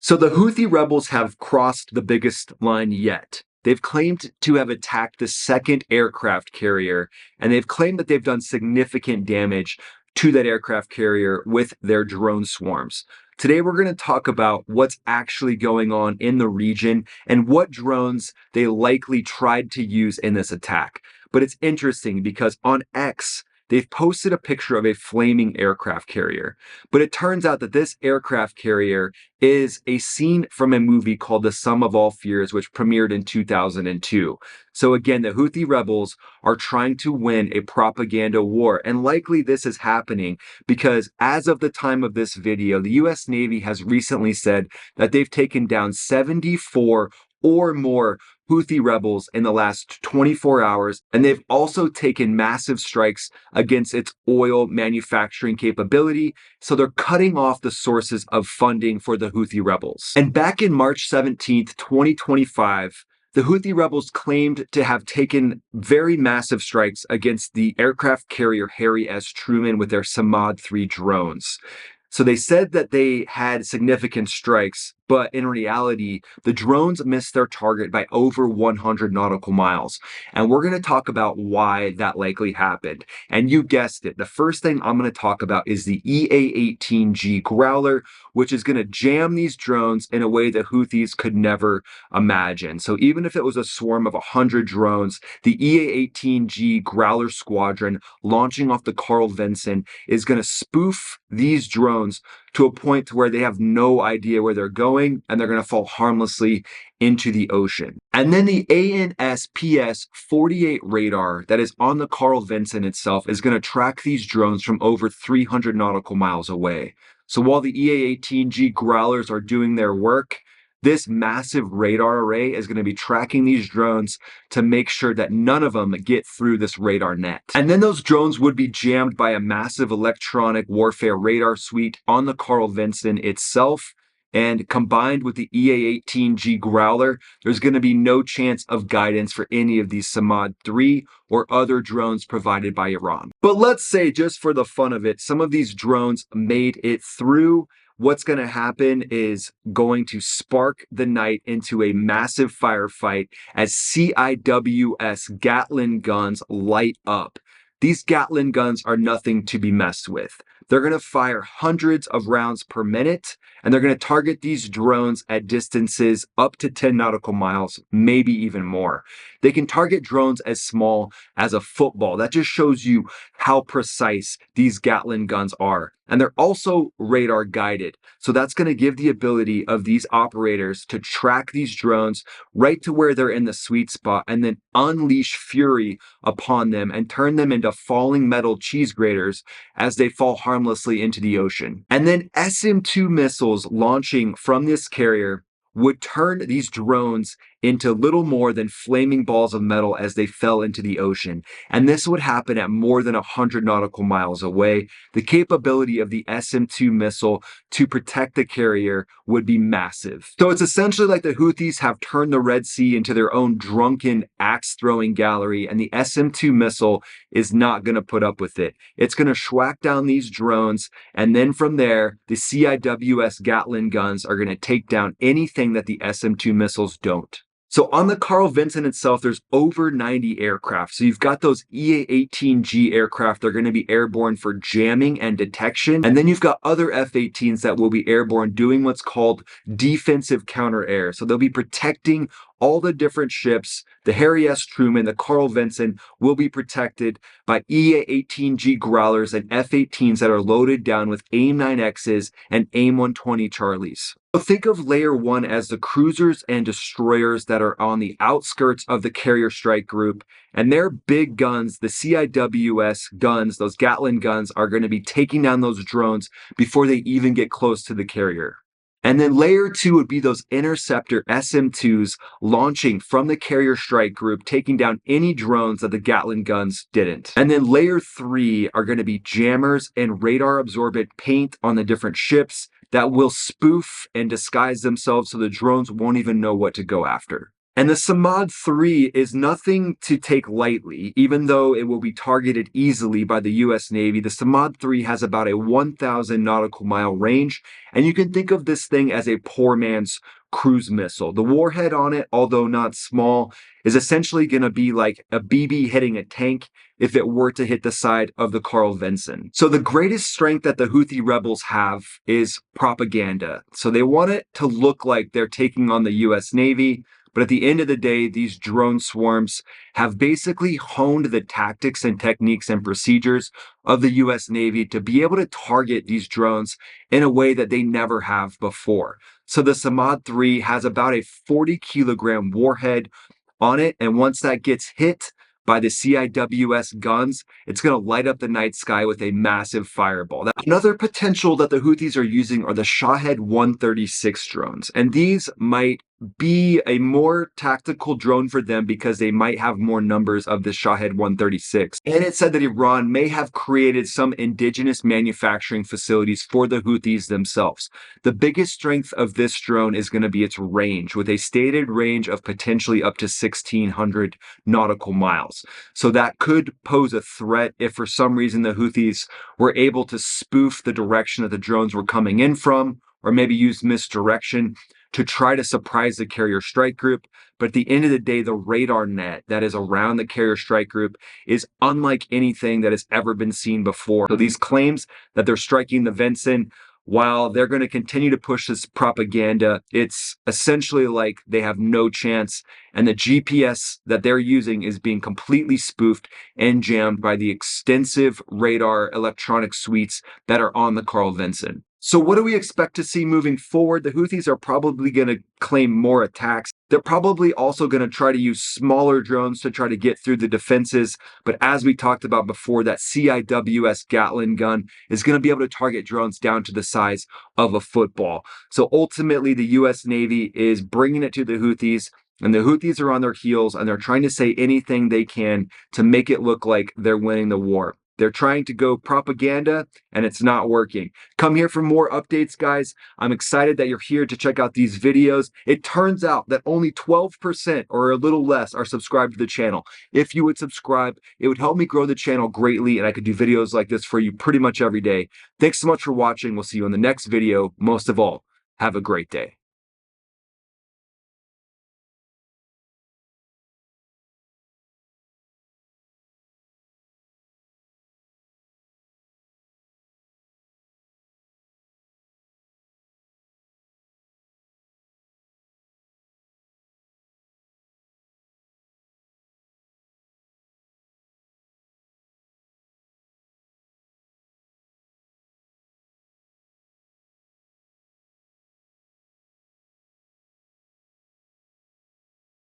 So the Houthi rebels have crossed the biggest line yet. They've claimed to have attacked the second aircraft carrier, and they've claimed that they've done significant damage to that aircraft carrier with their drone swarms. Today, we're going to talk about what's actually going on in the region and what drones they likely tried to use in this attack. But it's interesting because on X, they've posted a picture of a flaming aircraft carrier. But it turns out that this aircraft carrier is a scene from a movie called The Sum of All Fears, which premiered in 2002. So again, the Houthi rebels are trying to win a propaganda war. And likely this is happening because as of the time of this video, the US Navy has recently said that they've taken down 74 or more Houthi rebels in the last 24 hours, and they've also taken massive strikes against its oil manufacturing capability, so they're cutting off the sources of funding for the Houthi rebels. And back in March 17th, 2025, the Houthi rebels claimed to have taken very massive strikes against the aircraft carrier Harry S. Truman with their Samad 3 drones. So they said that they had significant strikes, but in reality, the drones missed their target by over 100 nautical miles. And we're going to talk about why that likely happened. And you guessed it, the first thing I'm going to talk about is the EA-18G Growler, which is going to jam these drones in a way that Houthis could never imagine. So even if it was a swarm of 100 drones, the EA-18G Growler squadron launching off the Vinson is going to spoof these drones to a point to where they have no idea where they're going and they're going to fall harmlessly into the ocean. And then the ANSPS-48 radar that is on the Vinson itself is going to track these drones from over 300 nautical miles away. So while the EA-18G Growlers are doing their work, this massive radar array is going to be tracking these drones to make sure that none of them get through this radar net. And then those drones would be jammed by a massive electronic warfare radar suite on the Vinson itself. And combined with the EA-18G Growler, there's going to be no chance of guidance for any of these Samad 3 or other drones provided by Iran. But let's say, just for the fun of it, some of these drones made it through. What's going to happen is going to spark the night into a massive firefight as CIWS Gatling guns light up. These Gatling guns are nothing to be messed with. They're going to fire hundreds of rounds per minute, and they're going to target these drones at distances up to 10 nautical miles, maybe even more. They can target drones as small as a football. That just shows you how precise these Gatling guns are. And they're also radar guided. So that's going to give the ability of these operators to track these drones right to where they're in the sweet spot and then unleash fury upon them and turn them into falling metal cheese graters as they fall harmlessly into the ocean. And then SM-2 missiles launching from this carrier would turn these drones into little more than flaming balls of metal as they fell into the ocean. And this would happen at more than 100 nautical miles away. The capability of the SM-2 missile to protect the carrier would be massive. So it's essentially like the Houthis have turned the Red Sea into their own drunken axe-throwing gallery, and the SM-2 missile is not going to put up with it. It's going to schwack down these drones, and then from there, the CIWS Gatling guns are going to take down anything that the SM-2 missiles don't. So on the Vinson itself, there's over 90 aircraft. So you've got those EA-18G aircraft. They're going to be airborne for jamming and detection. And then you've got other F-18s that will be airborne doing what's called defensive counter-air. So they'll be protecting all the different ships. The Harry S. Truman, the Vinson will be protected by EA-18G Growlers and F-18s that are loaded down with AIM-9Xs and AIM-120 Charlies. So think of Layer 1 as the cruisers and destroyers that are on the outskirts of the carrier strike group, and their big guns, the CIWS guns, those Gatling guns, are going to be taking down those drones before they even get close to the carrier. And then layer 2 would be those interceptor SM-2s launching from the carrier strike group, taking down any drones that the Gatling guns didn't. And then layer 3 are going to be jammers and radar absorbent paint on the different ships that will spoof and disguise themselves so the drones won't even know what to go after. And the Samad 3 is nothing to take lightly, even though it will be targeted easily by the US Navy. The Samad 3 has about a 1,000 nautical mile range, and you can think of this thing as a poor man's cruise missile. The warhead on it, although not small, is essentially going to be like a BB hitting a tank if it were to hit the side of the Carl Vinson. So the greatest strength that the Houthi rebels have is propaganda. So they want it to look like they're taking on the US Navy. But at the end of the day, these drone swarms have basically honed the tactics and techniques and procedures of the US Navy to be able to target these drones in a way that they never have before. So the Samad 3 has about a 40-kilogram warhead on it, and once that gets hit by the CIWS guns, it's going to light up the night sky with a massive fireball. Another potential that the Houthis are using are the Shahed 136 drones, and these might be a more tactical drone for them because they might have more numbers of the Shahed 136. And it said that Iran may have created some indigenous manufacturing facilities for the Houthis themselves. The biggest strength of this drone is going to be its range, with a stated range of potentially up to 1,600 nautical miles. So that could pose a threat if for some reason the Houthis were able to spoof the direction that the drones were coming in from, or maybe use misdirection to try to surprise the carrier strike group. But at the end of the day, the radar net that is around the carrier strike group is unlike anything that has ever been seen before. So these claims that they're striking the Vinson, while they're going to continue to push this propaganda, it's essentially like they have no chance. And the GPS that they're using is being completely spoofed and jammed by the extensive radar electronic suites that are on the Carl Vinson. So what do we expect to see moving forward? The Houthis are probably going to claim more attacks. They're probably also going to try to use smaller drones to try to get through the defenses. But as we talked about before, that CIWS Gatling gun is going to be able to target drones down to the size of a football. So ultimately, the US Navy is bringing it to the Houthis. And the Houthis are on their heels, and they're trying to say anything they can to make it look like they're winning the war. They're trying to go propaganda, and it's not working. Come here for more updates, guys. I'm excited that you're here to check out these videos. It turns out that only 12% or a little less are subscribed to the channel. If you would subscribe, it would help me grow the channel greatly, and I could do videos like this for you pretty much every day. Thanks so much for watching. We'll see you in the next video. Most of all, have a great day.